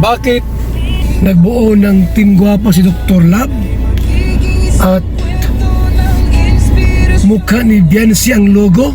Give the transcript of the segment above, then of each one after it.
Bakit nagbuo ng Team Guwapa si Dr. Lab at mukha ni Biancy ang logo?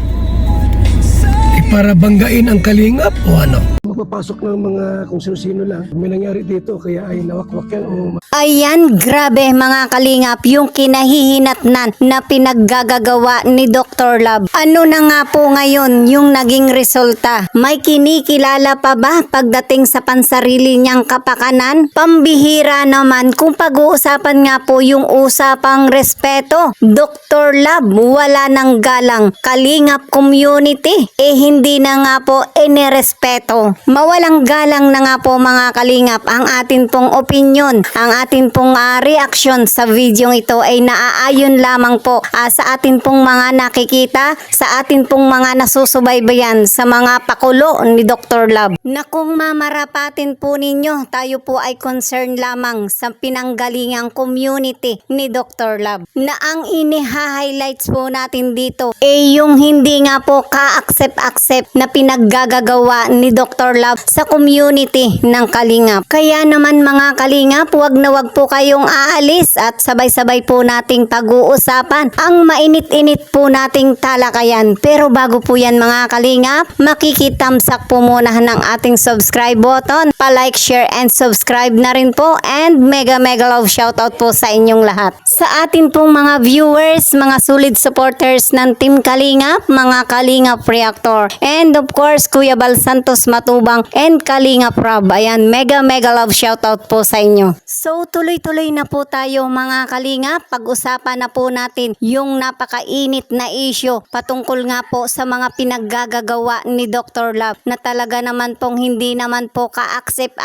Para banggain ang kalingap o ano? Magpapasok ng mga kung sino-sino lang. May nangyari dito kaya ay nawakwak yan o... Ayan, grabe mga kalingap yung kinahihinatnan na pinaggagawa ni Dr. Lab. Ano na nga po ngayon yung naging resulta? May kinikilala pa ba pagdating sa pansarili niyang kapakanan? Pambihira naman kung pag-uusapan nga po yung usapang respeto. Dr. Lab, wala nang galang. Kalingap community, hindi na nga po inirespeto. Mawalang galang na nga po mga kalingap ang atin pong opinion, ang atin pong reaction sa video ito ay naaayon lamang po sa atin pong mga nakikita, sa atin pong mga nasusubaybayan sa mga pakulo ni Dr. Lab. Na kung mamarapatin po ninyo, tayo po ay concern lamang sa pinanggalingang community ni Dr. Lab. Na ang ini-highlights po natin dito yung hindi nga po ka-accept na pinaggagawa ni Dr. Lab sa community ng Kalingap. Kaya naman mga Kalingap, wag na wag po kayong aalis at sabay-sabay po nating pag-uusapan ang mainit-init po nating talakayan. Pero bago po yan mga Kalingap, makikitamsak po muna ng ating subscribe button, pa-like, share, and subscribe na rin po, and mega love shoutout po sa inyong lahat. Sa atin pong mga viewers, mga solid supporters ng Team Kalingap, mga Kalingap Reactor, and of course Kuya Bal Santos Matubang and Kalingap Rob. Ayan, mega love shoutout po sa inyo. So tuloy-tuloy na po tayo mga Kalingap. Pag-usapan na po natin yung napakainit na issue patungkol nga po sa mga pinaggagawa ni Dr. Lab na talaga naman pong hindi naman po ka-accept.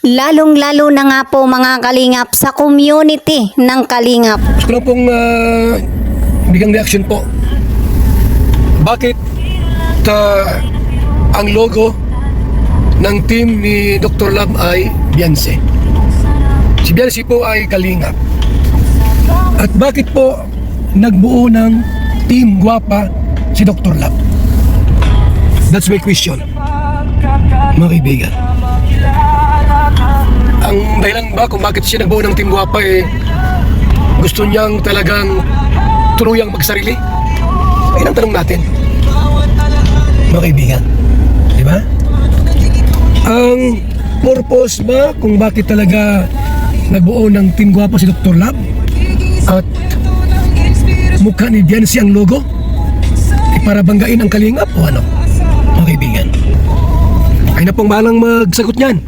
Lalong-lalo na nga po mga Kalingap sa community ng Kalingap. Gusto lang pong bigang reaction po. Bakit ang logo ng team ni Dr. Lab ay Biancy? Si Biancy po ay Kalingap. At bakit po nagbuo ng Team Guwapa si Dr. Lab? That's my question, mga kaibigan. Ang dahilan ba kung bakit siya nagbuo ng Team Guwapa gusto niyang talagang turuyang magsarili? Ayun ang tanong natin, mga kaibigan. Di ba? Ang purpose ba kung bakit talaga nagbuo ng Team Guwapa si Dr. Lab at mukha ni Biancy ang logo? Para banggain ang kalingap o ano? Mga kaibigan, ay na pong balang magsagot niyan.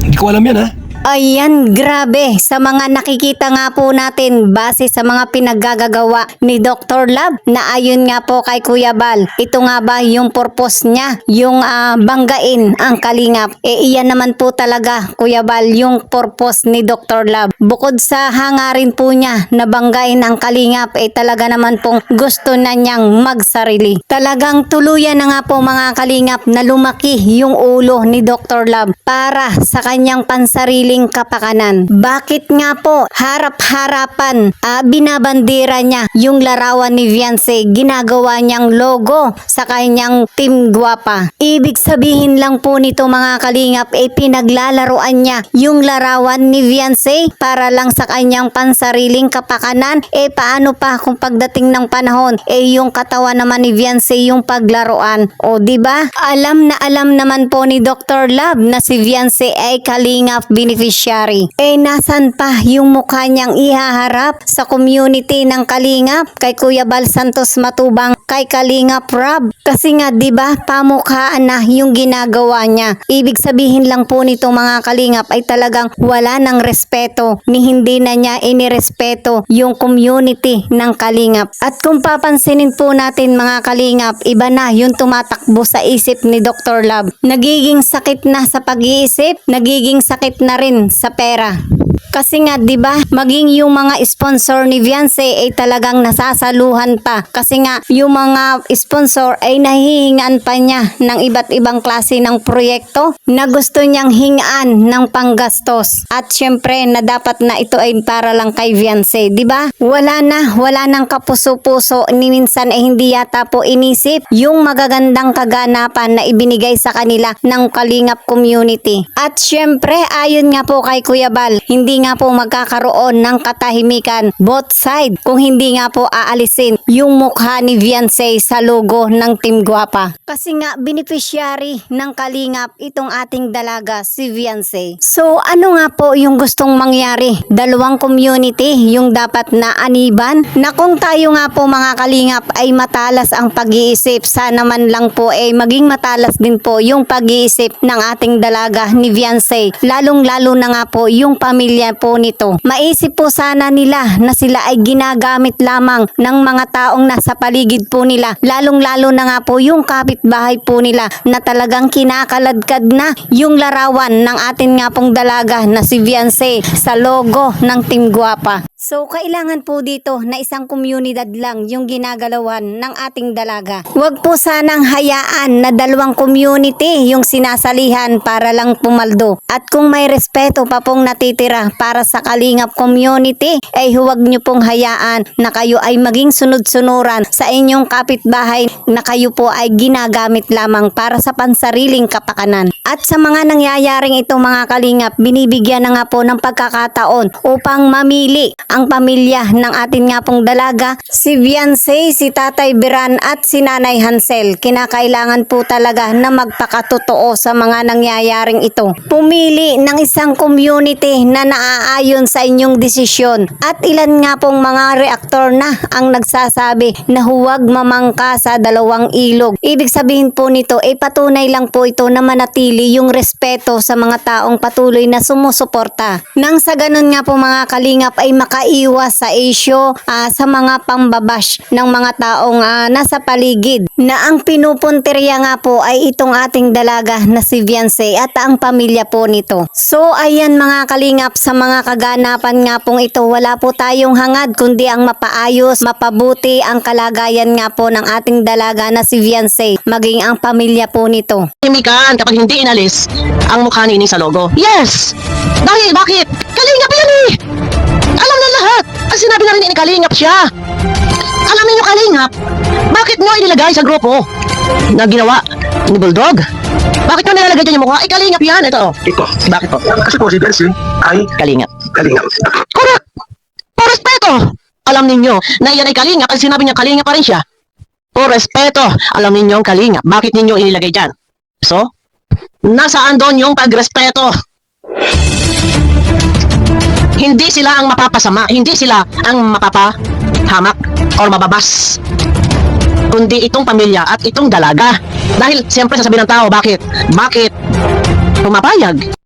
Hindi ko alam yan ha. Ayan, grabe. Sa mga nakikita nga po natin base sa mga pinaggagawa ni Dr. Lab na ayon nga po kay Kuya Bal, ito nga ba yung purpose niya, yung banggain ang kalingap? Iyan naman po talaga Kuya Bal yung purpose ni Dr. Lab. Bukod sa hangarin po niya na banggain ang kalingap, talaga naman pong gusto na niyang magsarili. Talagang tuluyan na nga po mga kalingap na lumaki yung ulo ni Dr. Lab para sa kanyang pansarili kapakanan. Bakit nga po harap-harapan binabandera niya yung larawan ni Biancy, ginagawa niyang logo sa kanyang Team Guwapa? Ibig sabihin lang po nito mga kalingap pinaglalaroan niya yung larawan ni Biancy para lang sa kanyang pansariling kapakanan. Paano pa kung pagdating ng panahon yung katawan naman ni Biancy yung paglaruan? O di ba? Alam naman po ni Dr. Lab na si Biancy ay kalingap beneficiary. Nasan pa yung mukha niyang ihaharap sa community ng Kalingap kay Kuya Bal Santos Matubang, kay Kalingap Rob? Kasi nga 'di ba pamukhaan na yung ginagawa niya. Ibig sabihin lang po nito mga Kalingap ay talagang wala ng respeto, ni hindi na niya inirespeto yung community ng Kalingap. At kung papansinin po natin mga Kalingap, iba na yung tumatakbo sa isip ni Dr. Lab. Nagiging sakit na sa pag-iisip, nagiging sakit na rin sa pera. Kasi nga 'di ba, maging yung mga sponsor ni Vianse ay talagang nasasaluhan pa. Kasi nga yung mga sponsor ay nahihingaan pa niya ng iba't ibang klase ng proyekto na gusto niyang hingaan ng panggastos. At syempre na dapat na ito ay para lang kay Vianse, 'di ba? Wala nang kapuso-puso ni minsan ay hindi yata po inisip yung magagandang kaganapan na ibinigay sa kanila ng Kalingap community. At syempre ayon nga po kay Kuya Bal, hindi nga po magkakaroon ng katahimikan both side kung hindi nga po aalisin yung mukha ni Vianse sa logo ng Team Guapa. Kasi nga beneficiary ng Kalingap itong ating dalaga si Vianse. So ano nga po yung gustong mangyari? Dalawang community yung dapat na aniban na kung tayo nga po mga Kalingap ay matalas ang pag-iisip, sana man lang po ay maging matalas din po yung pag-iisip ng ating dalaga ni Vianse. Lalong lalo na nga po yung pamilya po nito. Maisip po sana nila na sila ay ginagamit lamang ng mga taong nasa paligid po nila. Lalong lalo na nga po yung kapitbahay po nila na talagang kinakaladkad na yung larawan ng atin nga pong dalaga na si Vianse sa logo ng Team Guapa. So, kailangan po dito na isang komunidad lang yung ginagalawan ng ating dalaga. Huwag po sanang hayaan na dalawang community yung sinasalihan para lang pumaldo. At kung may respeto pa pong natitira para sa Kalingap community, ay huwag nyo pong hayaan na kayo ay maging sunod-sunuran sa inyong kapitbahay na kayo po ay ginagamit lamang para sa pansariling kapakanan. At sa mga nangyayaring ito mga Kalingap, binibigyan na nga po ng pagkakataon upang mamili ang pamilya ng atin nga pong dalaga, si Vianse, si Tatay Biran at si Nanay Hansel. Kinakailangan po talaga na magpakatotoo sa mga nangyayaring ito. Pumili ng isang community na naaayon sa inyong desisyon. At ilan nga pong mga reaktor na ang nagsasabi na huwag mamangka sa dalawang ilog. Ibig sabihin po nito ay patunay lang po ito na manatili yung respeto sa mga taong patuloy na sumusuporta. Nang sa ganun nga po mga Kalingap ay makaiwas sa isyo sa mga pambabash ng mga taong nasa paligid na ang pinupuntirya nga po ay itong ating dalaga na si Vianse at ang pamilya po nito. So ayan mga Kalingap, sa mga kaganapan nga pong ito wala po tayong hangad kundi ang mapaayos, mapabuti ang kalagayan nga po ng ating dalaga na si Vianse maging ang pamilya po nito. Tahimikan kapag hindi inalis ang mukha ni Ining sa logo. Yes! Dahil bakit? Kalingap yan eh! Alam na lahat! Ang sinabi na rin ni Kalingap siya! Alam niyo Kalingap, bakit nyo inilagay sa grupo na ginawa ni Bulldog? Bakit nyo nilalagay dyan yung mukha? Ay Kalingap yan! Ito. Ito. Bakit po? Kasi po si Bensi ay Kalingap. kalingap. Correct! Por respeto! Alam ninyo na yan ay Kalingap. Ang sinabi niya Kalingap pa rin siya. Por respeto! Alam ninyo ang Kalingap. Bakit ninyo inilagay dyan? So, nasaan doon yung pagrespeto? Hindi sila ang mapapasama, hindi sila ang mapapahamak or mababas, kundi itong pamilya at itong dalaga. Dahil siyempre sasabihin ng tao, bakit pumapayag